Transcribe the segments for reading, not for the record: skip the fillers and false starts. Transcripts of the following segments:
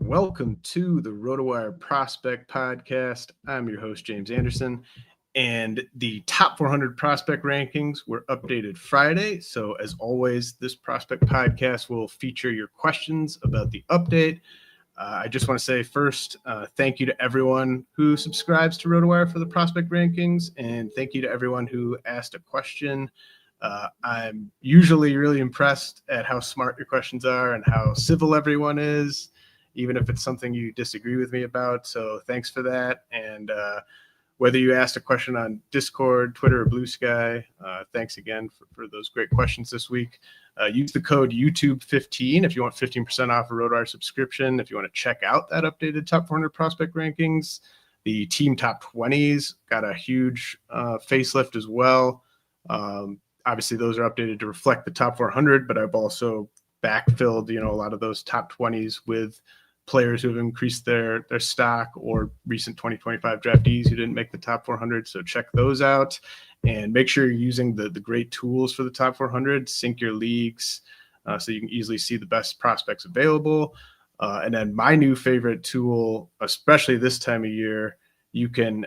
Welcome to the RotoWire Prospect Podcast. I'm your host, James Anderson, and the top 400 prospect rankings were updated Friday. So, as always, this prospect podcast will feature your questions about the update. I just want to say first, thank you to everyone who subscribes to RotoWire for the prospect rankings, and thank you to everyone who asked a question. I'm usually really impressed at how smart your questions are and how civil everyone is, even if it's something you disagree with me about. So thanks for that. And whether you asked a question on Discord, Twitter, or Blue Sky, thanks again for those great questions this week. Use the code YouTube15 if you want 15% off a RotoWire subscription. If you want to check out that updated top 400 prospect rankings, the team top 20s got a huge facelift as well. Obviously, those are updated to reflect the top 400, but I've also backfilled, a lot of those top 20s with players who have increased their stock or recent 2025 draftees who didn't make the top 400. So check those out and make sure you're using the great tools for the top 400, sync your leagues so you can easily see the best prospects available. And then my new favorite tool, especially this time of year, you can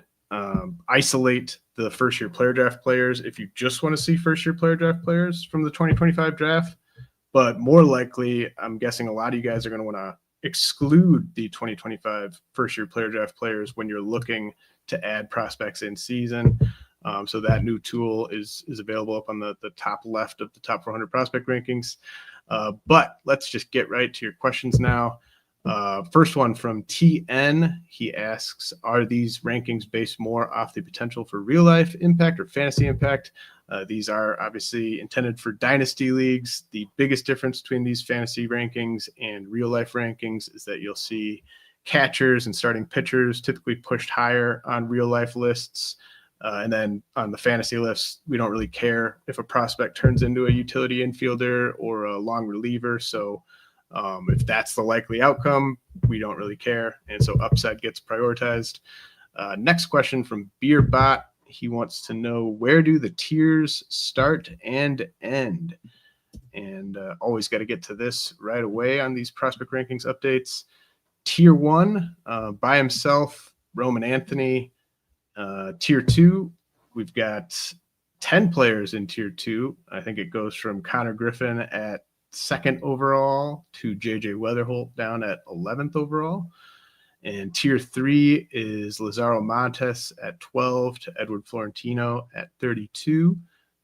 isolate the first year player draft players if you just want to see first year player draft players from the 2025 draft. But more likely, I'm guessing a lot of you guys are going to want to exclude the 2025 first year player draft players when you're looking to add prospects in season. So that new tool is available up on the top left of the top 400 prospect rankings. But let's just get right to your questions now. First one from TN. He asks, are these rankings based more off the potential for real life impact or fantasy impact? These are obviously intended for dynasty leagues. The biggest difference between these fantasy rankings and real life rankings is that you'll see catchers and starting pitchers typically pushed higher on real life lists. And then on the fantasy lists, we don't really care if a prospect turns into a utility infielder or a long reliever. So if that's the likely outcome, we don't really care. And so upside gets prioritized. Next question from Beerbot. He wants to know, where do the tiers start and end? And always got to get to this right away on these prospect rankings updates. Tier 1, by himself, Roman Anthony. Tier 2, we've got 10 players in Tier 2. I think it goes from Connor Griffin at 2nd overall to JJ Wetherholt down at 11th overall. And Tier 3 is Lazaro Montes at 12 to Edward Florentino at 32.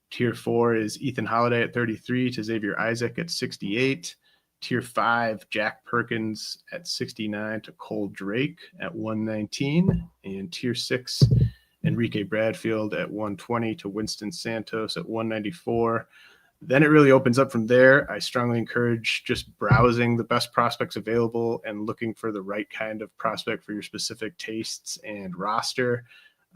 Tier 4 is Ethan Holiday at 33 to Xavier Isaac at 68. Tier 5, Jack Perkins at 69 to Cole Drake at 119. And Tier 6, Enrique Bradfield at 120 to Winston Santos at 194. Then it really opens up from there. I strongly encourage just browsing the best prospects available and looking for the right kind of prospect for your specific tastes and roster.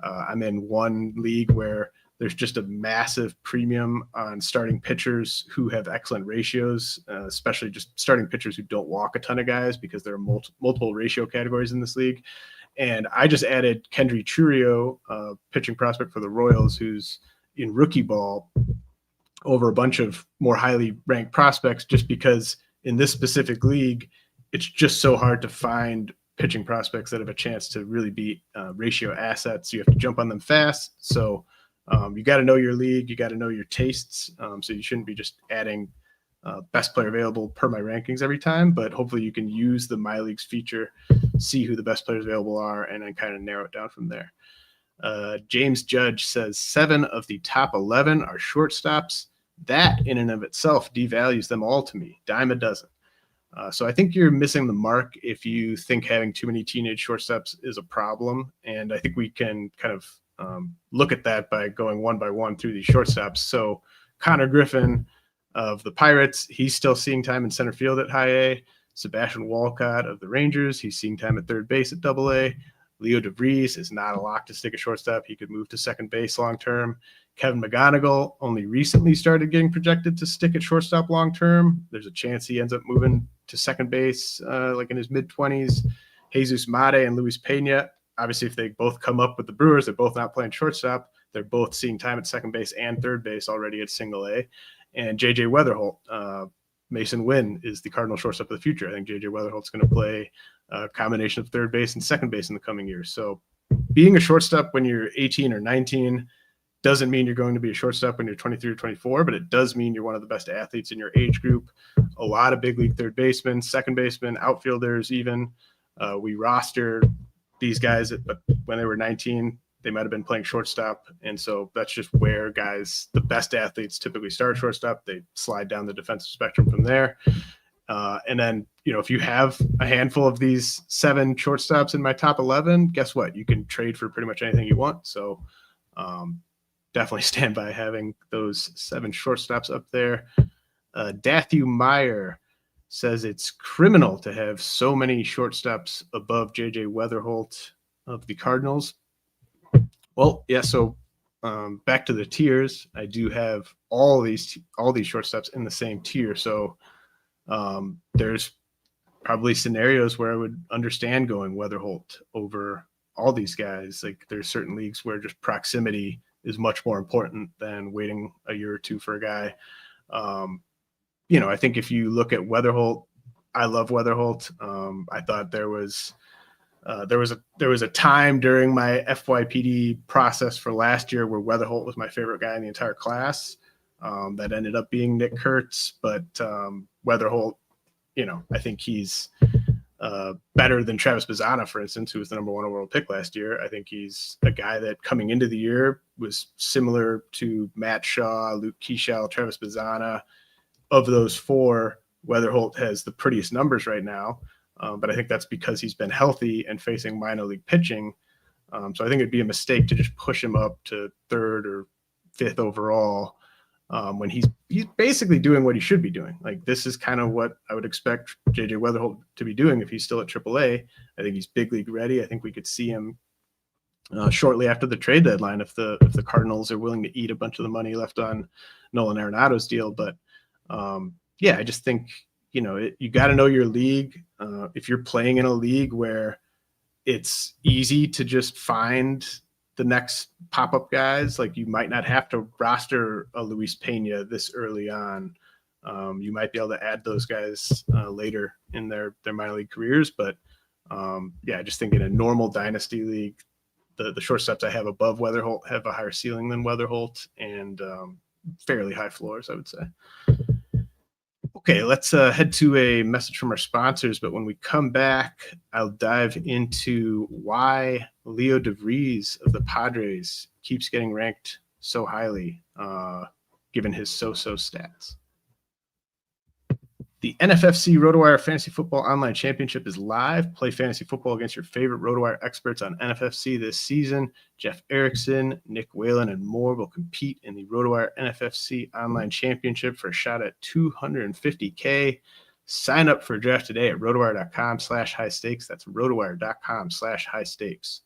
I'm in one league where there's just a massive premium on starting pitchers who have excellent ratios, especially just starting pitchers who don't walk a ton of guys because there are multiple ratio categories in this league. And I just added Kendry Churio, pitching prospect for the Royals, who's in rookie ball, over a bunch of more highly ranked prospects, just because in this specific league, it's just so hard to find pitching prospects that have a chance to really be ratio assets. You have to jump on them fast. So you got to know your league. You got to know your tastes. So you shouldn't be just adding best player available per my rankings every time, but hopefully you can use the My Leagues feature, see who the best players available are, and then kind of narrow it down from there. James Judge says 7 of the top 11 are shortstops. That in and of itself devalues them all to me, dime a dozen. So I think you're missing the mark if you think having too many teenage shortstops is a problem. And I think we can kind of look at that by going one by one through these shortstops. So Connor Griffin of the Pirates, he's still seeing time in center field at high A. Sebastian Walcott of the Rangers, he's seeing time at third base at double A. Leo De Vries is not a lock to stick at shortstop. He could move to second base long-term. Kevin McGonigal only recently started getting projected to stick at shortstop long-term. There's a chance he ends up moving to second base like in his mid-20s. Jesus Mate and Luis Pena, obviously if they both come up with the Brewers, they're both not playing shortstop. They're both seeing time at second base and third base already at single A. And JJ Wetherholt, Mason Wynn is the Cardinal shortstop of the future. I think JJ Wetherholt's going to play a combination of third base and second base in the coming years. So being a shortstop when you're 18 or 19 doesn't mean you're going to be a shortstop when you're 23 or 24, but it does mean you're one of the best athletes in your age group. A lot of big league third basemen, second basemen, outfielders even. We roster these guys, but when they were 19, they might have been playing shortstop. And so that's just where guys, the best athletes typically start shortstop. They slide down the defensive spectrum from there. And then, if you have a handful of these 7 shortstops in my top 11, guess what? You can trade for pretty much anything you want. So definitely stand by having those 7 shortstops up there. Dathu Meyer says it's criminal to have so many shortstops above JJ Wetherholt of the Cardinals. Well, yeah. So back to the tiers, I do have all these shortstops in the same tier. So there's probably scenarios where I would understand going Wetherholt over all these guys. Like there's certain leagues where just proximity is much more important than waiting a year or two for a guy. I think if you look at Wetherholt, I love Wetherholt. I thought there was a time during my FYPD process for last year where Wetherholt was my favorite guy in the entire class. That ended up being Nick Kurtz, but Wetherholt, I think he's better than Travis Bazzana, for instance, who was the number 1 overall pick last year. I think he's a guy that coming into the year was similar to Matt Shaw, Luke Keeschel, Travis Bazzana. Of those 4, Wetherholt has the prettiest numbers right now. But I think that's because he's been healthy and facing minor league pitching. So I think it'd be a mistake to just push him up to 3rd or 5th overall when he's basically doing what he should be doing. Like this is kind of what I would expect JJ Wetherholt to be doing if he's still at AAA. I think he's big league ready. I think we could see him shortly after the trade deadline if the Cardinals are willing to eat a bunch of the money left on Nolan Arenado's deal. But I just think you got to know your league. If you're playing in a league where it's easy to just find the next pop-up guys, like you might not have to roster a Luis Pena this early on. You might be able to add those guys later in their minor league careers. But I just think in a normal dynasty league, the shortstops I have above Wetherholt have a higher ceiling than Wetherholt and fairly high floors, I would say. Okay, let's head to a message from our sponsors. But when we come back, I'll dive into why Leo De Vries of the Padres keeps getting ranked so highly, given his so-so stats. The NFFC RotoWire Fantasy Football Online Championship is live. Play fantasy football against your favorite RotoWire experts on NFFC this season. Jeff Erickson, Nick Whalen, and more will compete in the RotoWire NFFC Online Championship for a shot at $250K. Sign up for a draft today at rotowire.com/high stakes. That's rotowire.com/high stakes.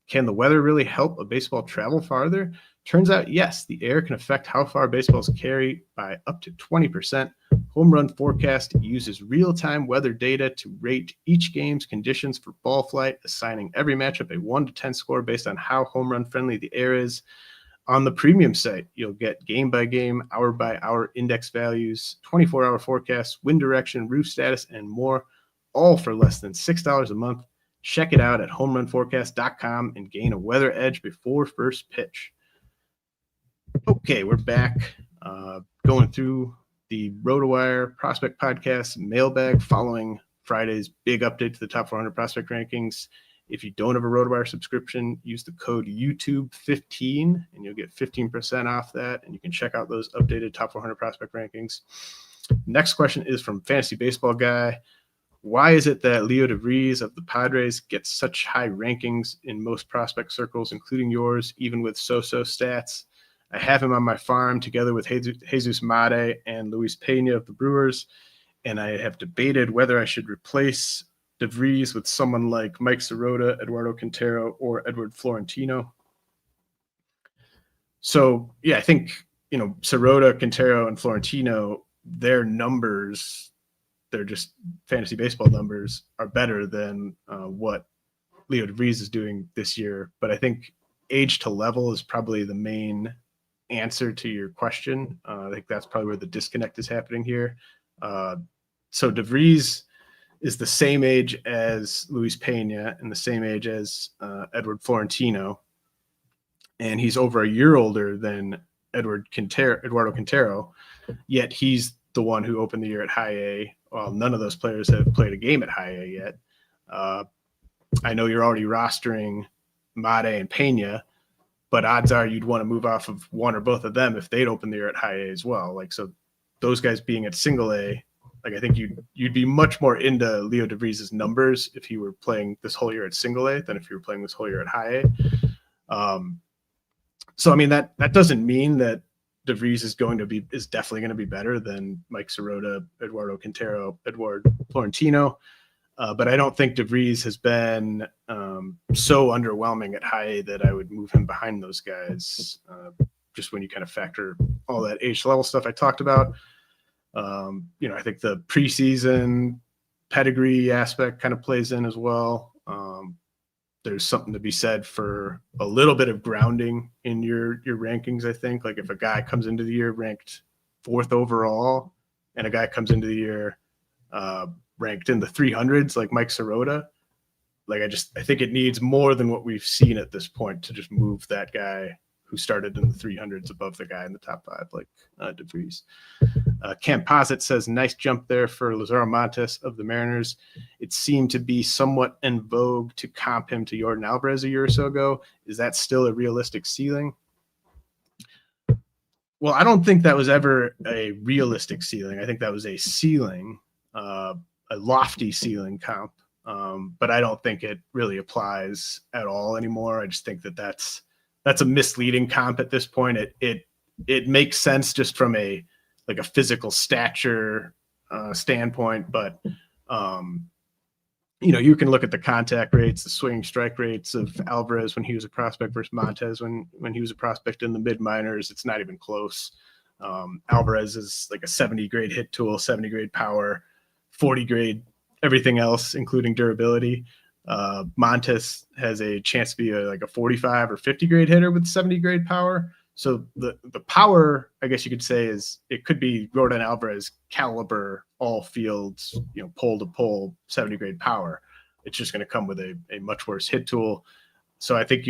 Can the weather really help a baseball travel farther? Turns out, yes, the air can affect how far baseballs carry by up to 20%. Home Run Forecast uses real-time weather data to rate each game's conditions for ball flight, assigning every matchup a 1 to 10 score based on how home run friendly the air is. On the premium site, you'll get game-by-game, hour-by-hour index values, 24-hour forecasts, wind direction, roof status, and more, all for less than $6 a month. Check it out at homerunforecast.com and gain a weather edge before first pitch. Okay, we're back going through the RotoWire Prospect Podcast mailbag following Friday's big update to the top 400 prospect rankings. If you don't have a RotoWire subscription, use the code YouTube15 and you'll get 15% off that. And you can check out those updated top 400 prospect rankings. Next question is from Fantasy Baseball Guy. Why is it that Leo De Vries of the Padres gets such high rankings in most prospect circles, including yours, even with so-so stats? I have him on my farm together with Jesus Mate and Luis Pena of the Brewers, and I have debated whether I should replace De Vries with someone like Mike Sirota, Eduardo Quintero, or Edward Florentino. So, I think, Sirota, Quintero, and Florentino, their numbers, they're just fantasy baseball numbers, are better than what Leo De Vries is doing this year. But I think age to level is probably the main answer to your question. I think that's probably where the disconnect is happening here. So De Vries is the same age as Luis Pena and the same age as Edward Florentino. And he's over a year older than Eduardo Quintero, yet he's the one who opened the year at high A. Well, none of those players have played a game at high A yet. I know you're already rostering Mate and Pena, but odds are you'd want to move off of one or both of them if they'd open the year at high A as well. Like, so those guys being at single A, like, I think you'd be much more into Leo De Vries' numbers if you were playing this whole year at single A than if you were playing this whole year at high A. So, I mean, that doesn't mean that De Vries is definitely going to be better than Mike Sirota, Eduardo Quintero, Edward Florentino. But I don't think De Vries has been so underwhelming at high A that I would move him behind those guys. Just when you kind of factor all that age level stuff I talked about. I think the preseason pedigree aspect kind of plays in as well. There's something to be said for a little bit of grounding in your rankings. I think, like, if a guy comes into the year ranked 4th overall and a guy comes into the year ranked in the 300s, like Mike Sirota, like, I think it needs more than what we've seen at this point to just move that guy who started in the 300s above the guy in the top 5, like De Vries. Camposit says, nice jump there for Lazaro Montes of the Mariners. It seemed to be somewhat in vogue to comp him to Yordan Alvarez a year or so ago. Is that still a realistic ceiling? Well, I don't think that was ever a realistic ceiling. I think that was a ceiling, a lofty ceiling comp. But I don't think it really applies at all anymore. I just think that that's a misleading comp at this point. It makes sense just from a physical stature standpoint, but you can look at the contact rates, the swinging strike rates of Alvarez when he was a prospect versus Montes when he was a prospect in the mid minors. It's not even close. Alvarez is like a 70 grade hit tool, 70 grade power, 40 grade everything else, including durability. Montes has a chance to be a 45 or 50 grade hitter with 70 grade power. So the power, I guess you could say, is it could be Yordan Alvarez caliber, all fields, pole to pole, 70 grade power. It's just going to come with a much worse hit tool. So I think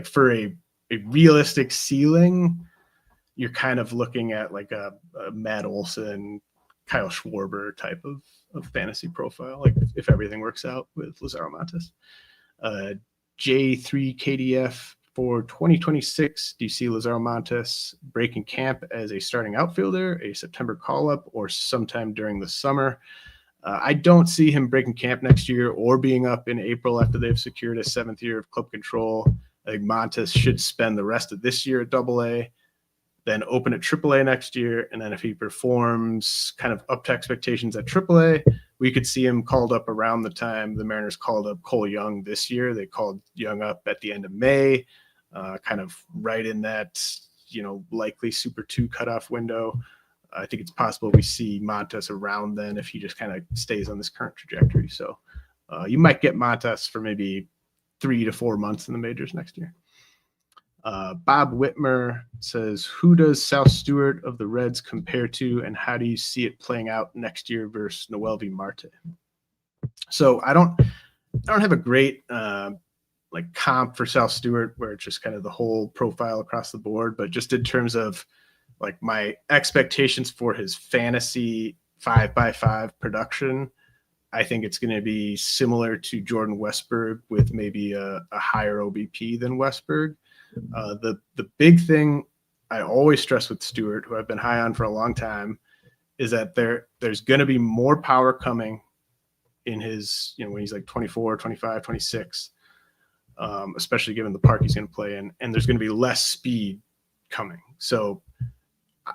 for a realistic ceiling, you're kind of looking at like a Matt Olson, Kyle Schwarber type of fantasy profile, like if everything works out with Lazaro Montes. J3KDF for 2026, do you see Lazaro Montes breaking camp as a starting outfielder, a September call-up, or sometime during the summer? I don't see him breaking camp next year or being up in April after they've secured a 7th year of club control. I think Montes should spend the rest of this year at AA, then open at AAA next year. And then if he performs kind of up to expectations at AAA, we could see him called up around the time the Mariners called up Cole Young this year. They called Young up at the end of May, kind of right in that, likely Super 2 cutoff window. I think it's possible we see Montes around then if he just kind of stays on this current trajectory. So you might get Montes for maybe 3 to 4 months in the majors next year. Bob Whitmer says, who does Sal Stewart of the Reds compare to, and how do you see it playing out next year versus Noelvi Marte? So I don't have a great comp for Sal Stewart where it's just kind of the whole profile across the board, but just in terms of like my expectations for his fantasy 5x5 production, I think it's going to be similar to Jordan Westburg with maybe a higher OBP than Westburg. The big thing I always stress with Stewart, who I've been high on for a long time, is that there's going to be more power coming in his, when he's like 24, 25, 26, especially given the park he's going to play in, and there's going to be less speed coming. So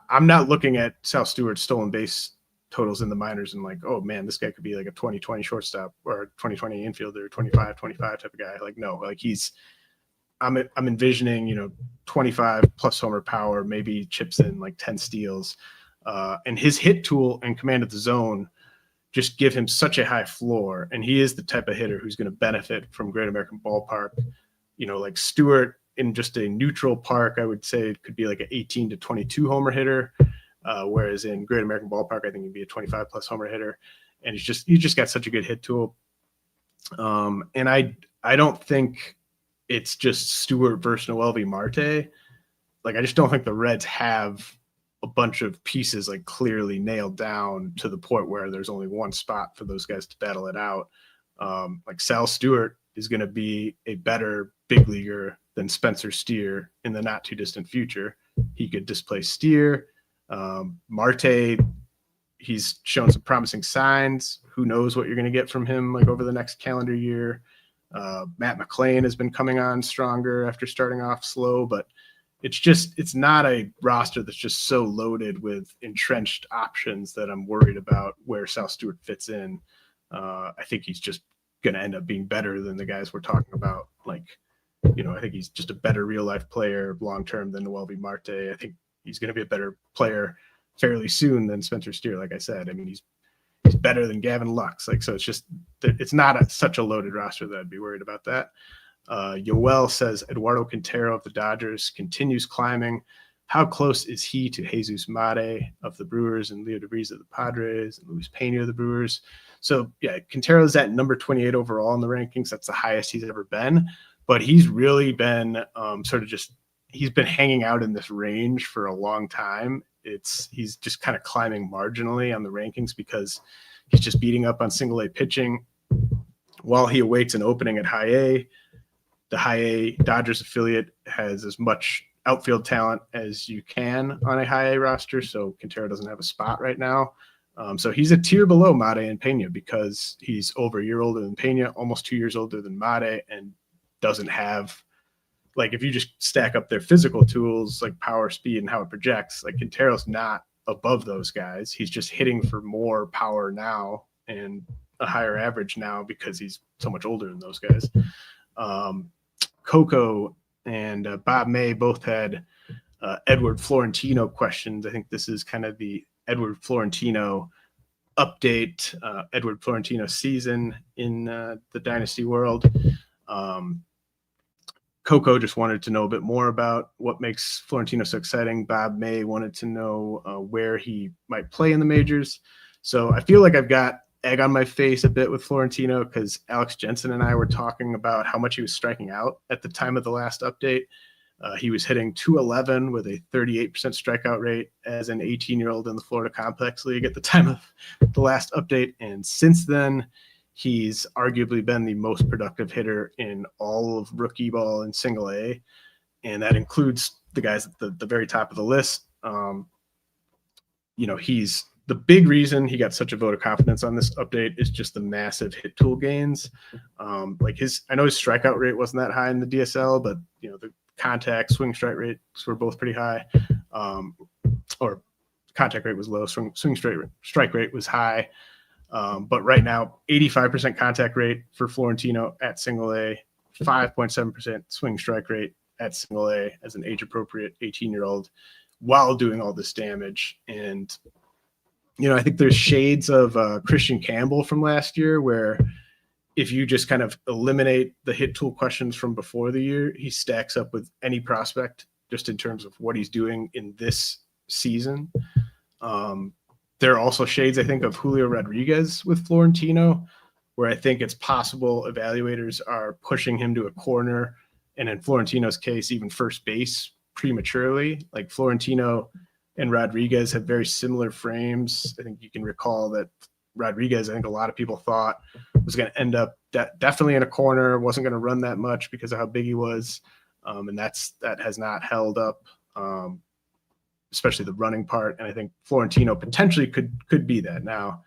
I'm not looking at Sal Stewart's stolen base totals in the minors and like, oh man, this guy could be like a 2020 shortstop or a 2020 infielder, 25 type of guy. Like, no, like I'm envisioning, 25 plus homer power, maybe chips in like 10 steals. And his hit tool and command of the zone just give him such a high floor. And he is the type of hitter who's going to benefit from Great American Ballpark. Like Stewart in just a neutral park, I would say it could be like an 18 to 22 homer hitter. Whereas in Great American Ballpark, I think he'd be a 25 plus homer hitter. and he's just got such a good hit tool. And I don't think it's just Stewart versus Noelvi Marte. Like, I just don't think the Reds have a bunch of pieces like clearly nailed down to the point where there's only one spot for those guys to battle it out. Like Sal Stewart is going to be a better big leaguer than Spencer Steer in the not too distant future. He could displace Steer. Marte, he's shown some promising signs. Who knows what you're going to get from him like over the next calendar year. Matt McClain has been coming on stronger after starting off slow, but it's not a roster that's just so loaded with entrenched options that I'm worried about where Sal Stewart fits in. I think he's just going to end up being better than the guys we're talking about. Like, I think he's just a better real life player long-term than Noelvi Marte. I think he's going to be a better player fairly soon than Spencer Steer. Like I said, I mean, he's better than Gavin Lux. Like, so it's not such a loaded roster that I'd be worried about that. Yoel says Eduardo Quintero of the Dodgers continues climbing. How close is he to Jesus Mate of the Brewers and Leo De Vries of the Padres and Luis Pena of the Brewers? So yeah, Quintero's at number 28 overall in the rankings. That's the highest he's ever been, but he's really been he's been hanging out in this range for a long time. He's just kind of climbing marginally on the rankings because he's just beating up on single A pitching while he awaits an opening at high A. The high A Dodgers affiliate has as much outfield talent as you can on a high A roster, so Quintero doesn't have a spot right now. So he's a tier below Mate and Pena because he's over a year older than Pena, almost 2 years older than Mate, and doesn't have, like, if you just stack up their physical tools, like power, speed, and how it projects, like Quintero's not above those guys. He's just hitting for more power now and a higher average now because he's so much older than those guys. Coco and Bob May both had Edward Florentino questions. I think this is kind of the Edward Florentino update, Edward Florentino season in the Dynasty world. Coco just wanted to know a bit more about what makes Florentino so exciting. Bob May wanted to know where he might play in the majors. So I feel like I've got egg on my face a bit with Florentino because Alex Jensen and I were talking about how much he was striking out at the time of the last update. He was hitting .211 with a 38% strikeout rate as an 18-year-old in the Florida Complex League at the time of the last update. And since then, he's arguably been the most productive hitter in all of rookie ball in single A. And that includes the guys at the very top of the list. He's the big reason he got such a vote of confidence on this update is just the massive hit tool gains. I know his strikeout rate wasn't that high in the DSL, but the contact, swing strike rates were both pretty high. Or contact rate was low, swing strike rate was high. But right now, 85% contact rate for Florentino at single A, 5.7% swing strike rate at single A as an age appropriate 18-year-old while doing all this damage. And I think there's shades of Christian Campbell from last year where if you just kind of eliminate the hit tool questions from before the year, he stacks up with any prospect just in terms of what he's doing in this season. There are also shades, I think, of Julio Rodriguez with Florentino, where I think it's possible evaluators are pushing him to a corner, and in Florentino's case, even first base prematurely. Like Florentino and Rodriguez have very similar frames. I think you can recall that Rodriguez, I think a lot of people thought was going to end up definitely in a corner, wasn't going to run that much because of how big he was. And that has not held up, especially the running part. And I think Florentino potentially could be that. Now,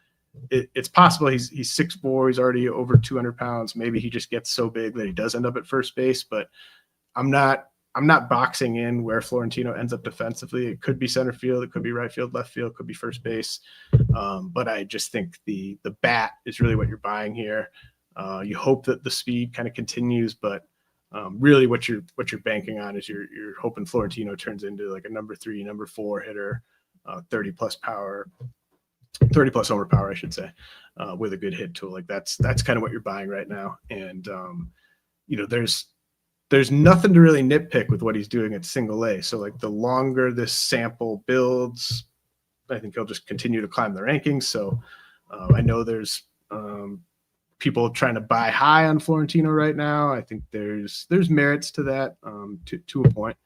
it's possible he's 6'4", he's already over 200 pounds. Maybe he just gets so big that he does end up at first base, but I'm not boxing in where Florentino ends up defensively. It could be center field, it could be right field, left field, could be first base. But I just think the bat is really what you're buying here. You hope that the speed kind of continues, but really what you're banking on is you're hoping Florentino turns into like a number 3, number 4 hitter, 30 plus power, 30 plus homer power, I should say, with a good hit tool. Like that's kind of what you're buying right now. And there's nothing to really nitpick with what he's doing at single A. So like the longer this sample builds, I think he'll just continue to climb the rankings. So I know there's people trying to buy high on Florentino right now. I think there's merits to that to a point.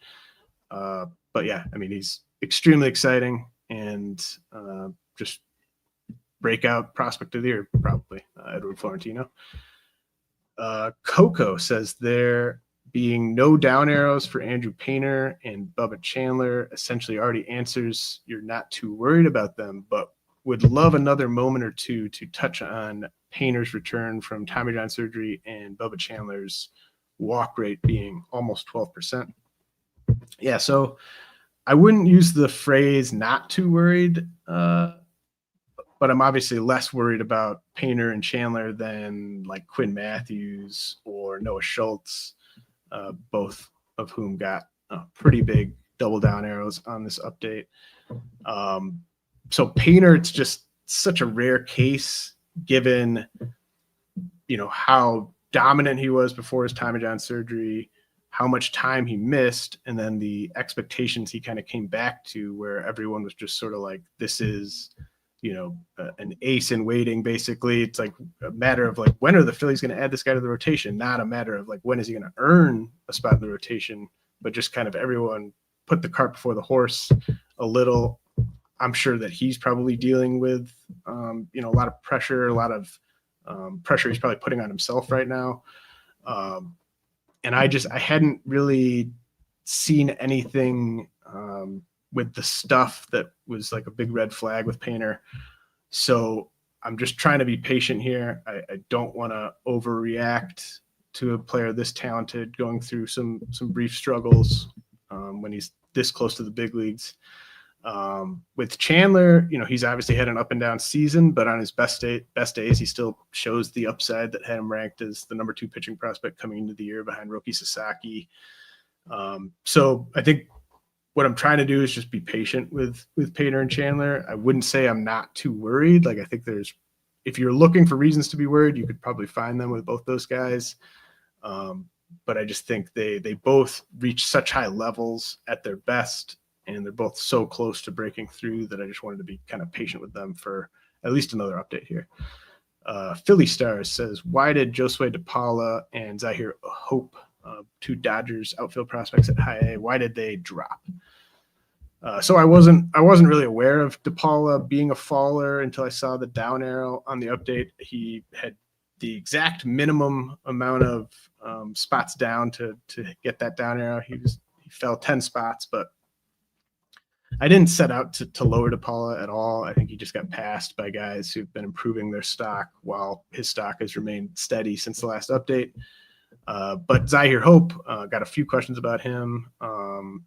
But yeah, I mean, he's extremely exciting and just breakout prospect of the year, probably, Edward Florentino. Coco says there being no down arrows for Andrew Painter and Bubba Chandler essentially already answers you're not too worried about them, but would love another moment or two to touch on Painter's return from Tommy John surgery and Bubba Chandler's walk rate being almost 12%. Yeah, so I wouldn't use the phrase not too worried, but I'm obviously less worried about Painter and Chandler than like Quinn Matthews or Noah Schultz, both of whom got pretty big double down arrows on this update. So Painter, it's just such a rare case given, how dominant he was before his Tommy John surgery, how much time he missed, and then the expectations he kind of came back to where everyone was just sort of like, this is, an ace in waiting, basically. It's like a matter of like, when are the Phillies going to add this guy to the rotation? Not a matter of like, when is he going to earn a spot in the rotation, but just kind of everyone put the cart before the horse a little. I'm sure that he's probably dealing with, a lot of pressure, a lot of pressure he's probably putting on himself right now. And I hadn't really seen anything with the stuff that was like a big red flag with Painter. So I'm just trying to be patient here. I don't want to overreact to a player this talented going through some brief struggles when he's this close to the big leagues. With Chandler, he's obviously had an up and down season, but on his best days, he still shows the upside that had him ranked as the number 2 pitching prospect coming into the year behind Roki Sasaki. So I think what I'm trying to do is just be patient with Painter and Chandler. I wouldn't say I'm not too worried. Like, I think if you're looking for reasons to be worried, you could probably find them with both those guys. But I just think they both reach such high levels at their best, and they're both so close to breaking through that I just wanted to be kind of patient with them for at least another update here. Philly Stars says, why did Josue De Paula and Zyhir Hope, 2 Dodgers outfield prospects at high A, why did they drop? So I wasn't really aware of De Paula being a faller until I saw the down arrow on the update. He had the exact minimum amount of spots down to get that down arrow. He fell 10 spots, but I didn't set out to lower De Paula at all. I think he just got passed by guys who've been improving their stock while his stock has remained steady since the last update. But Zyhir Hope, got a few questions about him. So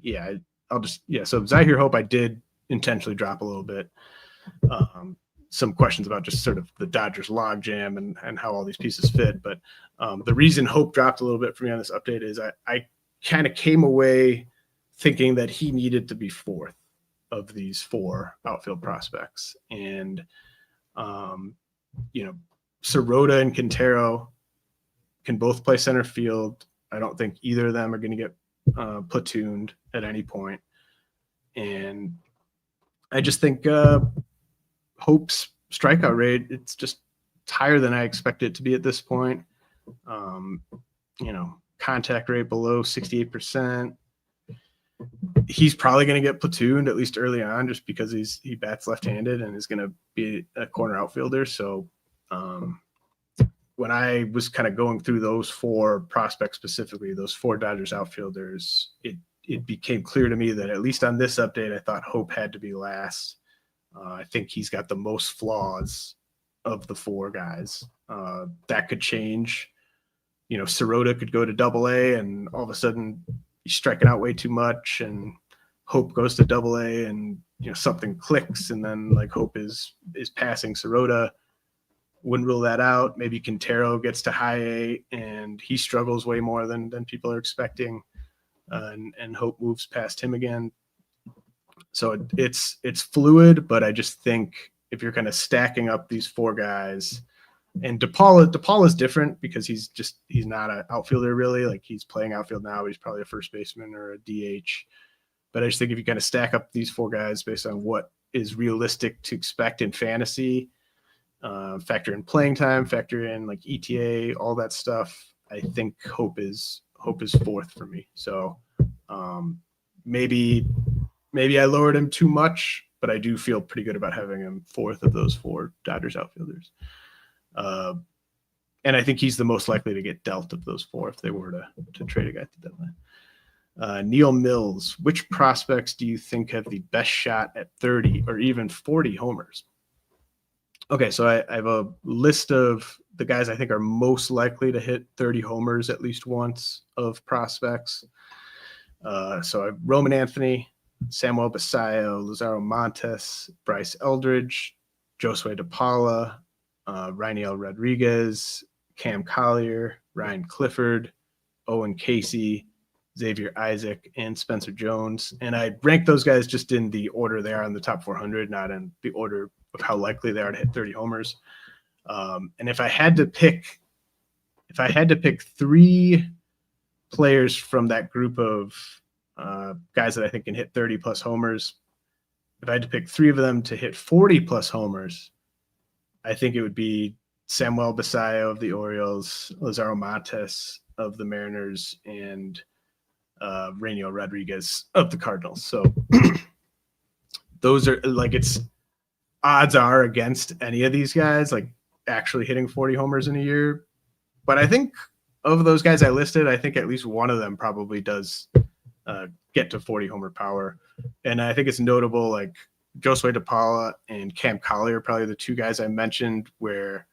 Zyhir Hope, I did intentionally drop a little bit. Some questions about just sort of the Dodgers logjam and how all these pieces fit. But the reason Hope dropped a little bit for me on this update is I kind of came away thinking that he needed to be 4th of these 4 outfield prospects. And, Sirota and Quintero can both play center field. I don't think either of them are going to get platooned at any point. And I just think Hope's strikeout rate, it's higher than I expected it to be at this point. Contact rate below 68%. He's probably going to get platooned at least early on just because he bats left-handed and is going to be a corner outfielder. So when I was kind of going through those 4 prospects specifically, those 4 Dodgers outfielders, it became clear to me that at least on this update, I thought Hope had to be last. I think he's got the most flaws of the 4 guys. That could change. Sirota could go to Double-A and all of a sudden he's striking out way too much, and Hope goes to Double-A and something clicks, and then like Hope is passing Sirota. Wouldn't rule that out. Maybe Quintero gets to high A and he struggles way more than people are expecting, and Hope moves past him again. So it's fluid, but I just think if you're kind of stacking up these 4 guys, and De Paula's different because he's not an outfielder really. Like, he's playing outfield now, but he's probably a first baseman or a DH. But I just think if you kind of stack up these 4 guys based on what is realistic to expect in fantasy, factor in playing time, factor in like ETA, all that stuff, I think Hope is fourth for me. So maybe I lowered him too much, but I do feel pretty good about having him fourth of those four Dodgers outfielders. And I think he's the most likely to get dealt of those four if they were to trade a guy at the deadline. Neil Mills, which prospects do you think have the best shot at 30 or even 40 homers? Okay, so I have a list of the guys I think are most likely to hit 30 homers at least once of prospects. So I have Roman Anthony, Samuel Basallo, Lazaro Montes, Bryce Eldridge, Josue de Paula, Rainiel Rodriguez, Cam Collier, Ryan Clifford, Owen Casey, Xavier Isaac, and Spencer Jones. And I ranked those guys just in the order they are in the top 400, not in the order of how likely they are to hit 30 homers. And if I had to pick three players from that group of guys that I think can hit 30 plus homers, if I had to pick three of them to hit 40 plus homers, I think it would be Samuel Basallo of the Orioles, Lazaro Montes of the Mariners, and Rainiel Rodriguez of the Cardinals. So those are like, it's odds are against any of these guys like actually hitting 40 homers in a year. But I think of those guys I listed, I think at least one of them probably does get to 40 homer power. And I think it's notable, like Josue de Paula and Cam Collier are probably the two guys I mentioned where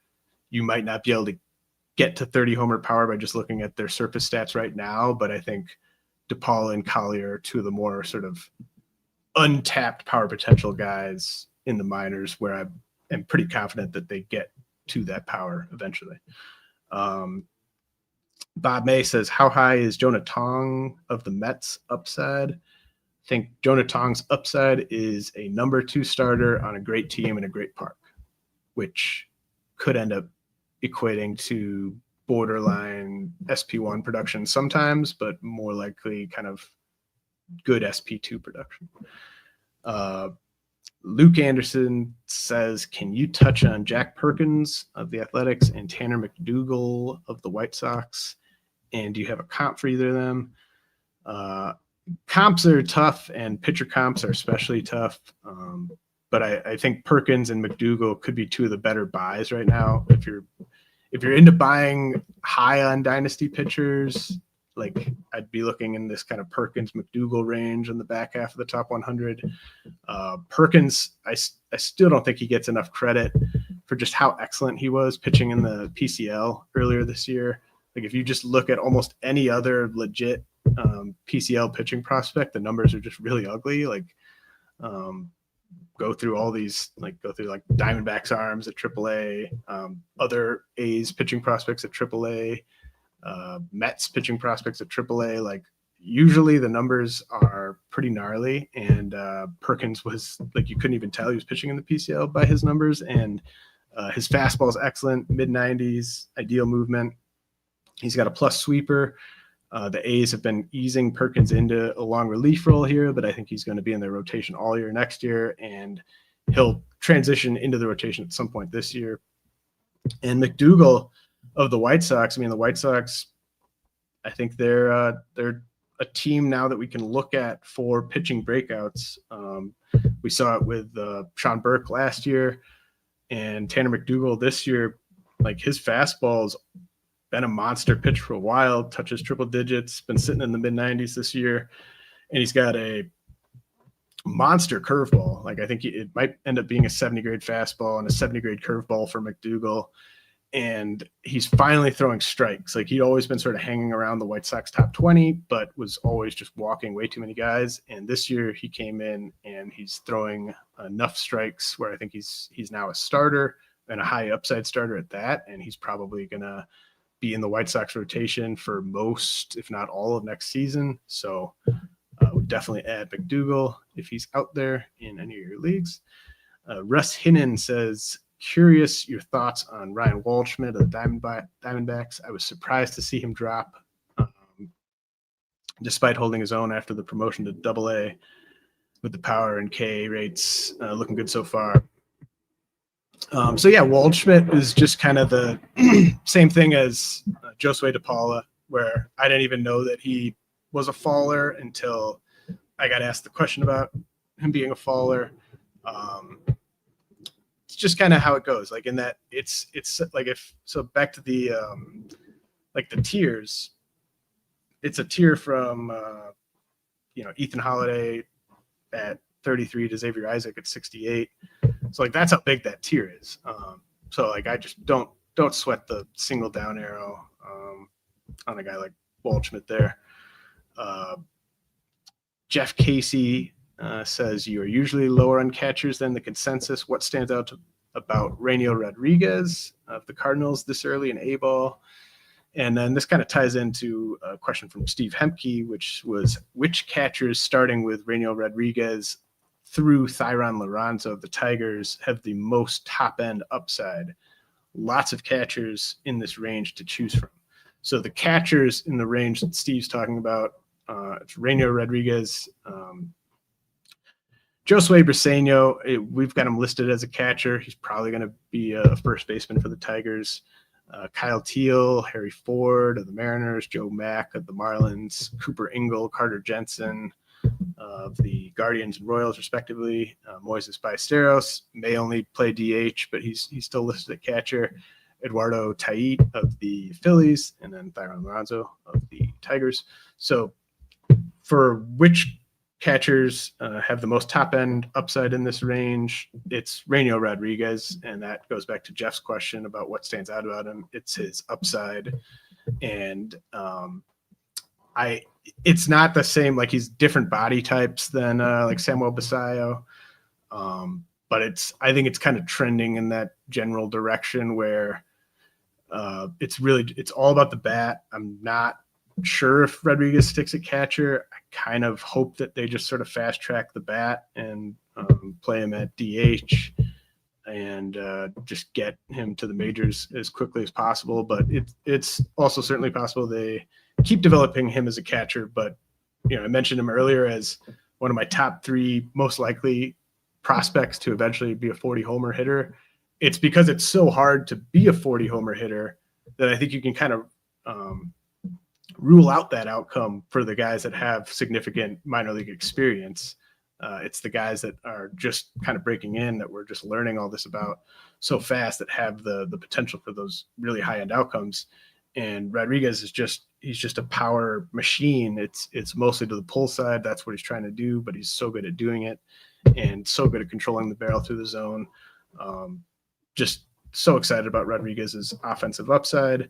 you might not be able to get to 30 homer power by just looking at their surface stats right now. But I think de Paula and Collier are two of the more sort of untapped power potential guys in the minors where I am pretty confident that they get to that power eventually. Bob May says, how high is Jonah Tong of the Mets upside? I think Jonah Tong's upside is a number 2 starter on a great team in a great park, which could end up equating to borderline SP1 production sometimes, but more likely kind of good SP2 production. Luke Anderson says, can you touch on Jack Perkins of the Athletics and Tanner McDougal of the White Sox? And do you have a comp for either of them? Comps are tough, and pitcher comps are especially tough. But I think Perkins and McDougal could be two of the better buys right now. If you're into buying high on dynasty pitchers, like I'd be looking in this kind of Perkins McDougal range in the back half of the top 100. Perkins, I still don't think he gets enough credit for just how excellent he was pitching in the PCL earlier this year. Like if you just look at almost any other legit PCL pitching prospect, the numbers are just really ugly. Like go through Diamondbacks arms at AAA, other A's pitching prospects at AAA, Mets pitching prospects at AAA. Like usually the numbers are pretty gnarly, and Perkins was like, you couldn't even tell he was pitching in the PCL by his numbers. And his fastball is excellent, mid 90s, ideal movement. He's got a plus sweeper. The A's have been easing Perkins into a long relief role here, but I think he's going to be in their rotation all year next year, and he'll transition into the rotation at some point this year. And McDougal of the White Sox, I mean, the White Sox, I think they're a team now that we can look at for pitching breakouts. We saw it with Sean Burke last year, and Tanner McDougal this year. Like his fastball's been a monster pitch for a while, touches triple digits, been sitting in the mid 90s this year, and he's got a monster curveball. Like I think it might end up being a 70 grade fastball and a 70 grade curveball for McDougal. And he's finally throwing strikes. Like he'd always been sort of hanging around the White Sox top 20, but was always just walking way too many guys. And this year he came in and he's throwing enough strikes where I think he's now a starter and a high upside starter at that. And he's probably going to be in the White Sox rotation for most, if not all of next season. So would definitely add McDougal if he's out there in any of your leagues. Russ Hinnon says, curious your thoughts on Ryan Waldschmidt of the Diamondbacks. I was surprised to see him drop despite holding his own after the promotion to Double-A. with the power and K rates looking good so far. So yeah, Waldschmidt is just kind of the same thing as Josue de Paula, where I didn't even know that he was a faller until I got asked the question about him being a faller. It's just kind of how it goes. Like in that, it's like back to the like the tiers. It's a tier from Ethan Holiday at 33 to Xavier Isaac at 68. So like that's how big that tier is. So like I just don't sweat the single down arrow on a guy like Waldschmidt there. Jeff Casey says you are usually lower on catchers than the consensus. What stands out about Rainiel Rodriguez of the Cardinals this early in A-ball? And then this kind of ties into a question from Steve Hemke, which was which catchers starting with Rainiel Rodriguez through Thyron Lorenzo of the Tigers have the most top-end upside? Lots of catchers in this range to choose from. So the catchers in the range that Steve's talking about, it's Rainiel Rodriguez, Josue Briseño. We've got him listed as a catcher. He's probably going to be a first baseman for the Tigers. Kyle Teel, Harry Ford of the Mariners, Joe Mack of the Marlins, Cooper Ingle, Carter Jensen of the Guardians and Royals, respectively. Moises Ballesteros may only play DH, but he's still listed at catcher. Eduardo Tait of the Phillies, and then Thyron Lorenzo of the Tigers. So for which catchers have the most top-end upside in this range, it's Rainiel Rodriguez, and that goes back to Jeff's question about what stands out about him. It's his upside, and it's not the same, like he's different body types than like Samuel Basallo, but I think it's kind of trending in that general direction where it's all about the bat. I'm not sure if Rodriguez sticks at catcher. I kind of hope that they just sort of fast track the bat and play him at DH and just get him to the majors as quickly as possible. But it's also certainly possible they keep developing him as a catcher. But I mentioned him earlier as one of my top 3 most likely prospects to eventually be a 40 homer hitter. It's because it's so hard to be a 40 homer hitter that I think you can kind of rule out that outcome for the guys that have significant minor league experience. It's the guys that are just kind of breaking in that we're just learning all this about so fast that have the potential for those really high end outcomes. And Rodriguez he's just a power machine. It's mostly to the pull side. That's what he's trying to do, but he's so good at doing it and so good at controlling the barrel through the zone. Just so excited about Rodriguez's offensive upside.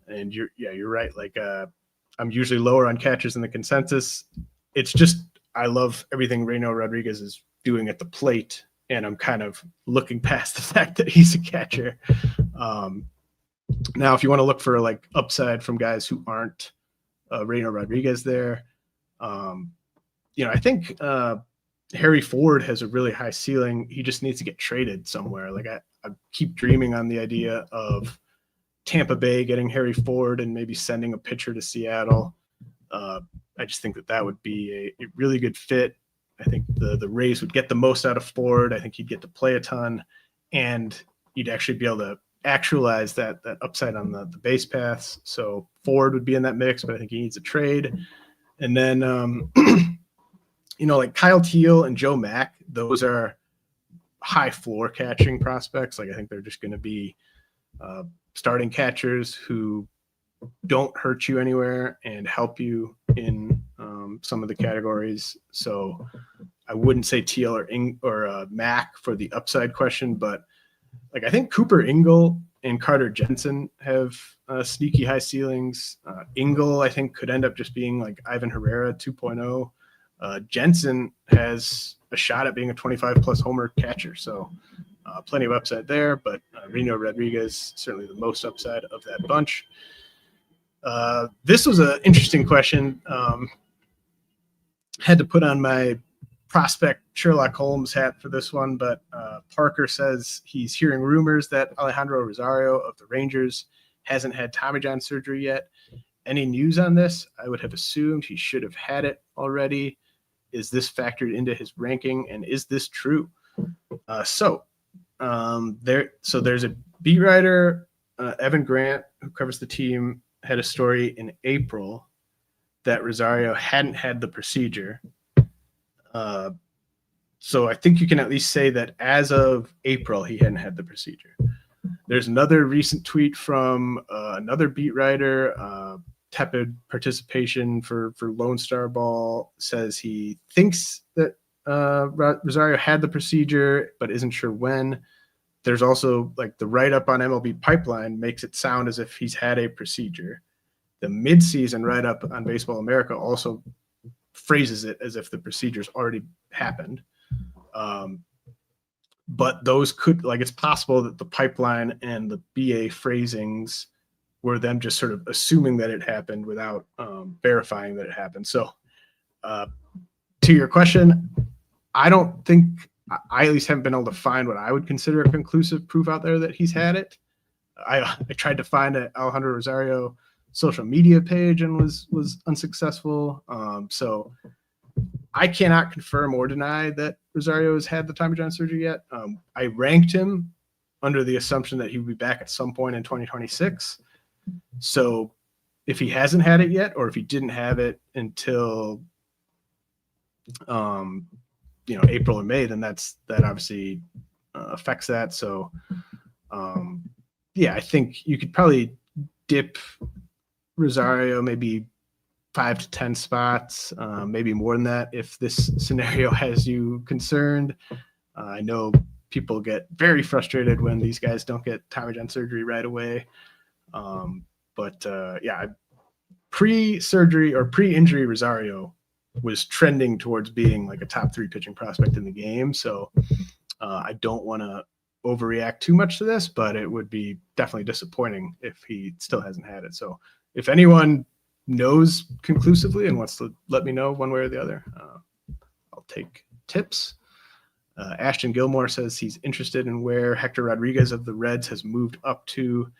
And you're right. Like I'm usually lower on catchers in the consensus. It's just, I love everything Rainiel Rodriguez is doing at the plate, and I'm kind of looking past the fact that he's a catcher. Now, if you want to look for like upside from guys who aren't Rainiel Rodriguez there, I think Harry Ford has a really high ceiling. He just needs to get traded somewhere. Like I keep dreaming on the idea of Tampa Bay getting Harry Ford and maybe sending a pitcher to Seattle. I just think that would be a really good fit. I think the Rays would get the most out of Ford. I think he'd get to play a ton, and you'd actually be able to actualize that upside on the base paths. So Ford would be in that mix, but I think he needs a trade. And then, like Kyle Teel and Joe Mack, those are high floor catching prospects. Like I think they're just going to be starting catchers who don't hurt you anywhere and help you in some of the categories. So I wouldn't say Teel or Mack for the upside question, but like I think Cooper Ingle and Carter Jensen have sneaky high ceilings. Ingle, I think, could end up just being like Ivan Herrera 2.0. Jensen has a shot at being a 25-plus homer catcher. So plenty of upside there, but Rainiel Rodriguez, certainly the most upside of that bunch. This was an interesting question. Had to put on my prospect Sherlock Holmes hat for this one, but Parker says he's hearing rumors that Alejandro Rosario of the Rangers hasn't had Tommy John surgery yet. Any news on this? I would have assumed he should have had it already. Is this factored into his ranking, and is this true? There's a beat writer, Evan Grant, who covers the team, had a story in April that Rosario hadn't had the procedure. So I think you can at least say that as of April, he hadn't had the procedure. There's another recent tweet from another beat writer, tepid participation for Lone Star Ball, says he thinks that Rosario had the procedure, but isn't sure when. There's also like the write-up on MLB Pipeline makes it sound as if he's had a procedure. The mid-season write-up on Baseball America also phrases it as if the procedure's already happened. But those could, like, it's possible that the Pipeline and the BA phrasings were them just sort of assuming that it happened without verifying that it happened. So to your question, I don't think, I at least haven't been able to find what I would consider a conclusive proof out there that he's had it. I tried to find an Alejandro Rosario social media page and was unsuccessful. So I cannot confirm or deny that Rosario has had the Tommy John surgery yet. I ranked him under the assumption that he would be back at some point in 2026. So if he hasn't had it yet, or if he didn't have it until April or May, then that obviously affects that. So I think you could probably dip Rosario maybe 5 to 10 spots, maybe more than that if this scenario has you concerned. I know people get very frustrated when these guys don't get Tommy John surgery right away. Pre-surgery or pre-injury Rosario was trending towards being like a top 3 pitching prospect in the game. So I don't want to overreact too much to this, but it would be definitely disappointing if he still hasn't had it. So if anyone knows conclusively and wants to let me know one way or the other, I'll take tips. Ashton Gilmore says he's interested in where Hector Rodriguez of the Reds has moved up to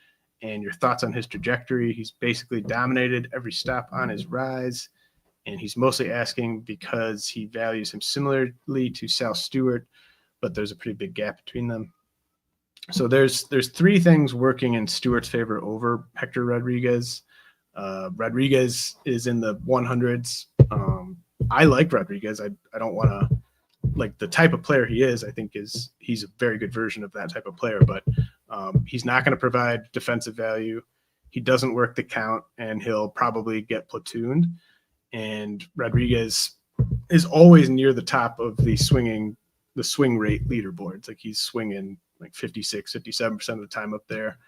and your thoughts on his trajectory. He's basically dominated every stop on his rise, and he's mostly asking because he values him similarly to Sal Stewart, but there's a pretty big gap between them. So there's 3 things working in Stewart's favor over Hector Rodriguez. Rodriguez is in the 100s. I like Rodriguez. I don't want to, like, the type of player he is, I think he's a very good version of that type of player, but he's not going to provide defensive value. He doesn't work the count, and he'll probably get platooned. And Rodriguez is always near the top of the swing rate leaderboards. Like, he's swinging like 56, 57% of the time up there.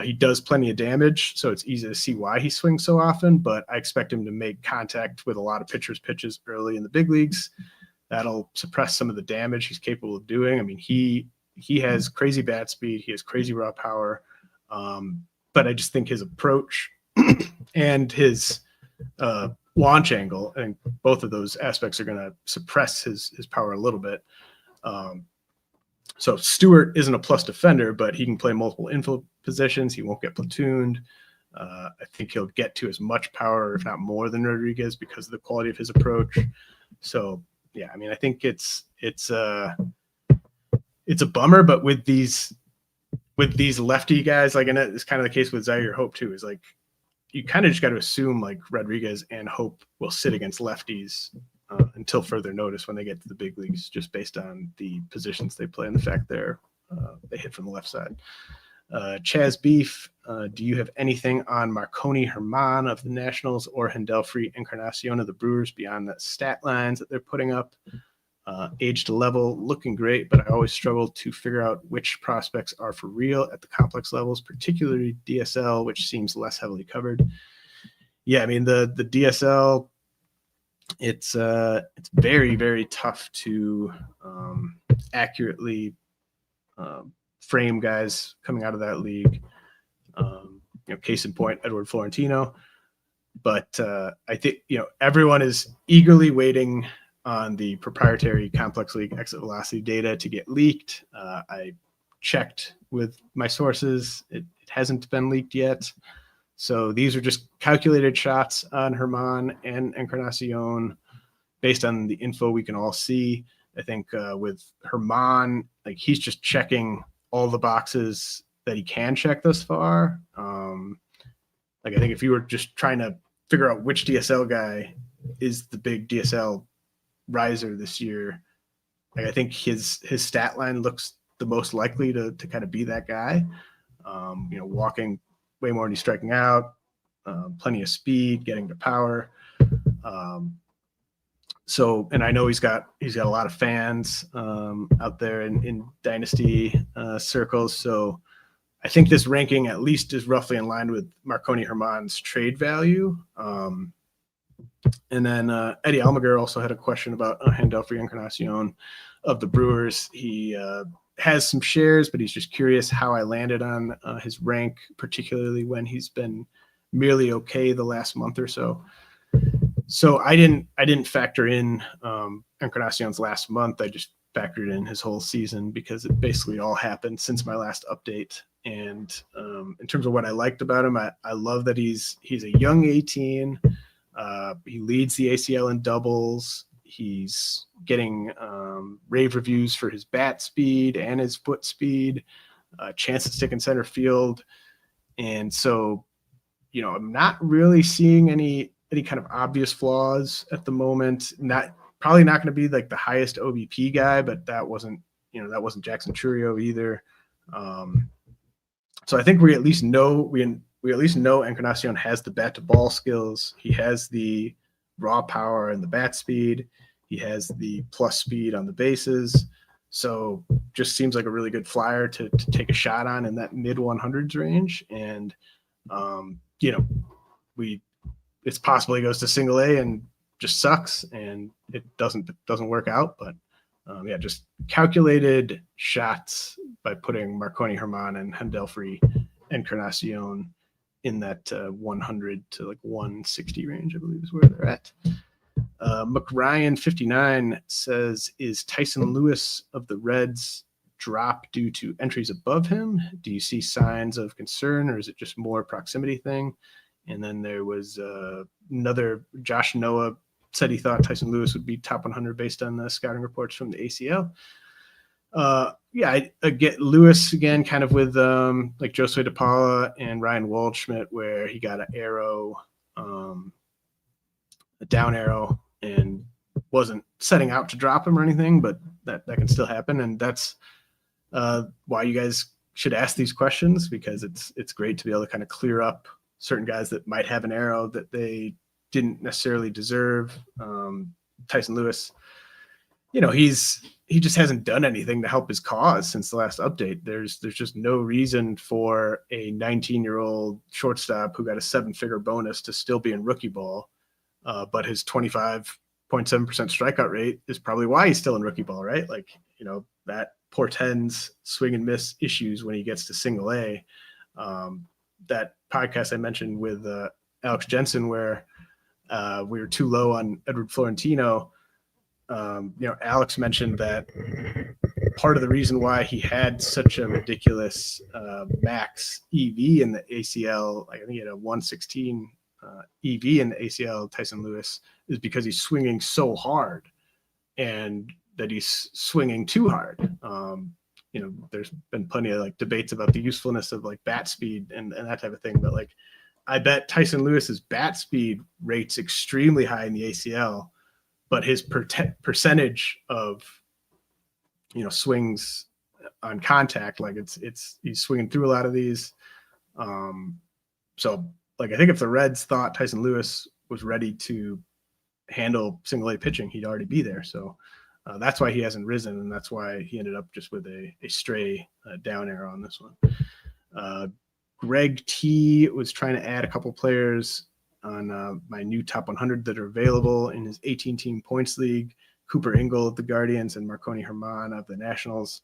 He does plenty of damage, so it's easy to see why he swings so often, but I expect him to make contact with a lot of pitchers' pitches early in the big leagues. That'll suppress some of the damage he's capable of doing. I mean, he has crazy bat speed. He has crazy raw power. But I just think his approach and his launch angle, and both of those aspects are going to suppress his power a little bit. So Stewart isn't a plus defender, but he can play multiple infield positions. He won't get platooned. I think he'll get to as much power, if not more, than Rodriguez because of the quality of his approach. So, yeah, I mean, I think it's a bummer, but with these lefty guys, like, and it's kind of the case with Zyhir Hope too, is like, you kind of just got to assume like Rodriguez and Hope will sit against lefties until further notice when they get to the big leagues, just based on the positions they play and the fact they hit from the left side. Chaz Beef, do you have anything on Marconi German of the Nationals or Handelfry Encarncion of the Brewers beyond the stat lines that they're putting up? Age to level, looking great, but I always struggle to figure out which prospects are for real at the complex levels, particularly DSL, which seems less heavily covered. Yeah, I mean, the DSL, it's very, very tough to accurately frame guys coming out of that league. Case in point, Edward Florentino. But I think, everyone is eagerly waiting on the proprietary complex league exit velocity data to get leaked. I checked with my sources. It hasn't been leaked yet. So these are just calculated shots on German and Encarnacion. based on the info we can all see, I think with German, like he's just checking all the boxes that he can check thus far. Like I think if you were just trying to figure out which DSL guy is the big DSL riser this year, like I think his stat line looks the most likely to kind of be that guy. Walking way more than he's striking out, plenty of speed, getting to power. And I know he's got a lot of fans out there in dynasty circles. So I think this ranking at least is roughly in line with Marconi German's trade value. And then Eddie Almaguer also had a question about Handelfry Encarncion of the Brewers. He has some shares, but he's just curious how I landed on his rank, particularly when he's been merely okay the last month or so. So I didn't factor in Encarnacion's last month. I just factored in his whole season because it basically all happened since my last update. And in terms of what I liked about him, I love that he's a young 18. He leads the ACL in doubles. He's getting rave reviews for his bat speed and his foot speed, chance to stick in center field. And so, I'm not really seeing any kind of obvious flaws at the moment. Probably not going to be like the highest OBP guy, but that wasn't Jackson Churio either. So I think we at least know Encarnacion has the bat to ball skills. He has the raw power and the bat speed. He has the plus speed on the bases. So just seems like a really good flyer to take a shot on in that mid 100s range. And it's possible he goes to single A and just sucks and it doesn't work out. But just calculated shots by putting Marconi German and Handelfry Encarncion in that 100 to like 160 range, I believe is where they're at. McRyan59 says, is Tyson Lewis of the Reds drop due to entries above him? Do you see signs of concern, or is it just more proximity thing? And then there was another, Josh Noah said he thought Tyson Lewis would be top 100 based on the scouting reports from the ACL. I get Lewis again, kind of with like Josue de Paula and Ryan Waldschmidt, where he got an arrow, a down arrow, and wasn't setting out to drop him or anything, but that can still happen. And that's why you guys should ask these questions, because it's great to be able to kind of clear up certain guys that might have an arrow that they didn't necessarily deserve. Tyson Lewis, he just hasn't done anything to help his cause since the last update. There's just no reason for a 19-year-old shortstop who got a 7-figure bonus to still be in rookie ball. But his 25.7% strikeout rate is probably why he's still in rookie ball, right? Like, that portends swing and miss issues when he gets to single A. That podcast I mentioned with Alex Jensen, where we were too low on Edward Florentino. Alex mentioned that part of the reason why he had such a ridiculous max EV in the ACL, like I think he had a 116 EV in the ACL, Tyson Lewis, is because he's swinging so hard and that he's swinging too hard. There's been plenty of like debates about the usefulness of like bat speed and that type of thing. But like, I bet Tyson Lewis's bat speed rates extremely high in the ACL, but his percentage of, swings on contact, like he's swinging through a lot of these. So like, I think if the Reds thought Tyson Lewis was ready to handle single A pitching, he'd already be there. So that's why he hasn't risen, and that's why he ended up just with a stray down arrow on this one. Greg T was trying to add a couple players on my new top 100 that are available in his 18-team points league. Cooper Ingle of the Guardians and Marconi German of the Nationals.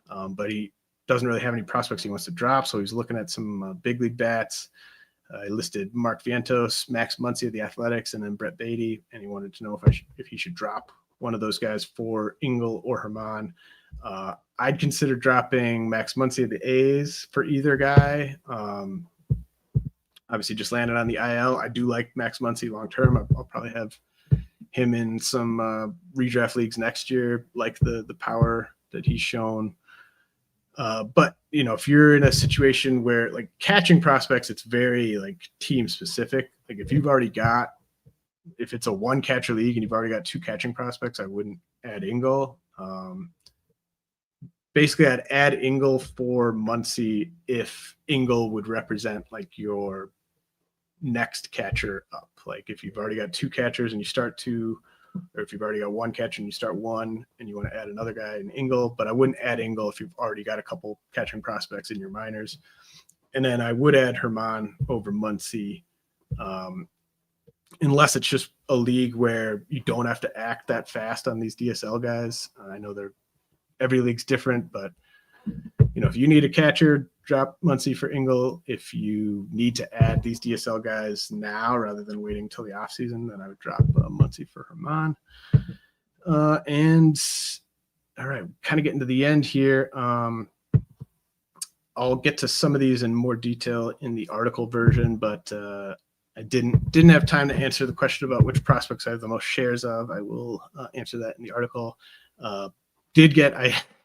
But he doesn't really have any prospects he wants to drop, so he's looking at some big league bats. I listed Mark Vientos, Max Muncy of the Athletics, and then Brett Beatty, and he wanted to know if he should drop one of those guys for Ingle or German. I'd consider dropping Max Muncy of the A's for either guy. Obviously, just landed on the IL. I do like Max Muncy long term. I'll probably have him in some redraft leagues next year, like the power that he's shown. But if you're in a situation where like catching prospects, it's very like team specific. Like if it's a one catcher league and you've already got 2 catching prospects, I wouldn't add Engel. Basically, I'd add Engel for Muncy if Engel would represent like your next catcher up. Like if you've already got 2 catchers and you start 2, or if you've already got 1 catcher and you start 1 and you want to add another guy in Engel, but I wouldn't add Engel if you've already got a couple catching prospects in your minors. And then I would add German over Muncy, unless it's just a league where you don't have to act that fast on these DSL guys. I know every league's different, but if you need a catcher, drop Muncy for Engel. If you need to add these DSL guys now rather than waiting till the offseason, then I would drop Muncy for German. And all right, kind of getting to the end here. I'll get to some of these in more detail in the article version, but I didn't have time to answer the question about which prospects I have the most shares of. I will answer that in the article. I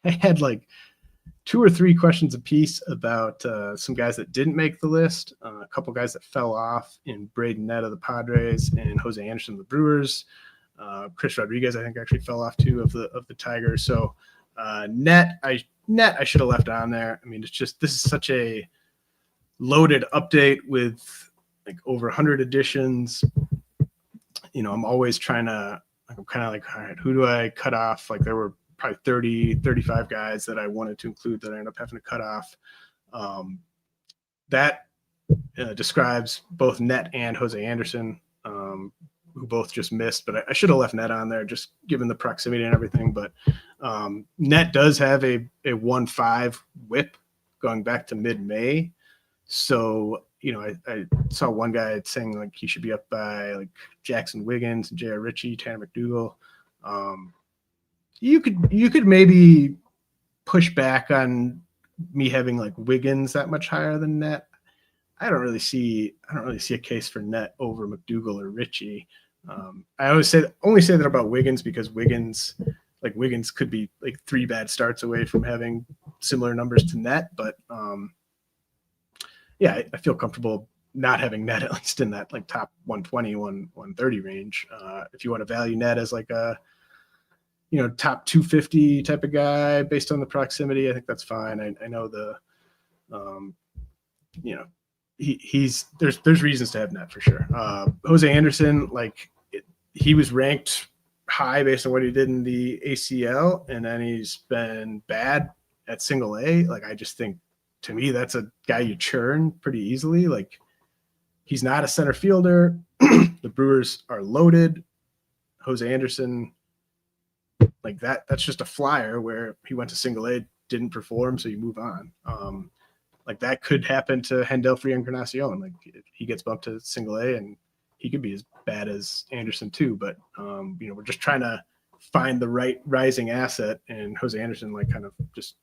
had like 2 or 3 questions apiece about some guys that didn't make the list, a couple guys that fell off in Braden Nett of the Padres and Jose Anderson of the Brewers. Chris Rodriguez, I think, actually fell off too of the Tigers. So Nett, I should have left on there. I mean, it's just, this is such a loaded update with like over 100 editions. I'm always trying to, I'm kind of like, all right, who do I cut off? Like there were probably 30, 35 guys that I wanted to include that I ended up having to cut off. That describes both Nett and Jose Anderson, who both just missed, but I should have left Nett on there just given the proximity and everything. But Nett does have a 1.5 whip going back to mid-May. So, I saw one guy saying like he should be up by like Jackson Wiggins, J.R. Ritchie, Tanner McDougal. You could maybe push back on me having like Wiggins that much higher than Nett. I don't really see a case for Nett over McDougal or Ritchie. I only say that about Wiggins because Wiggins could be like 3 bad starts away from having similar numbers to Nett, but I feel comfortable not having Nett at least in that like top 120, 130 range. If you want to value Nett as like a top 250 type of guy based on the proximity, I think that's fine. I know there's reasons to have Nett for sure. Jose Anderson, he was ranked high based on what he did in the ACL, and then he's been bad at single A. I just think, to me, that's a guy you churn pretty easily. He's not a center fielder. The Brewers are loaded. Jose Anderson, that's just a flyer where he went to single A, didn't perform, so you move on. That could happen to Handelfry Encarncion. He gets bumped to single A and he could be as bad as Anderson too. But we're just trying to find the right rising asset, and Jose Anderson kind of just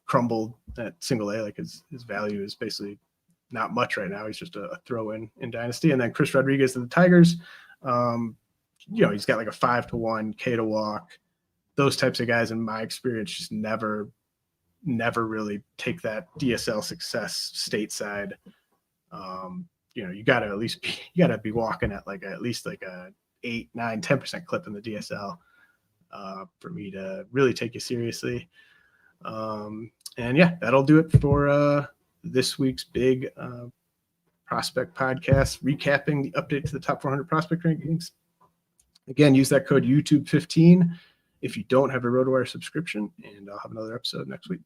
crumbled at single A. His value is basically not much right now. He's just a throw in Dynasty. And then Chris Rodriguez of the Tigers, he's got a 5-1 K to walk. Those types of guys, in my experience, just never really take that DSL success stateside. You gotta be walking at at least a 8, 9, 10% clip in the DSL for me to really take you seriously. That'll do it for this week's big prospect podcast, recapping the update to the top 400 prospect rankings. Again, use that code YouTube15 if you don't have a RotoWire subscription, and I'll have another episode next week.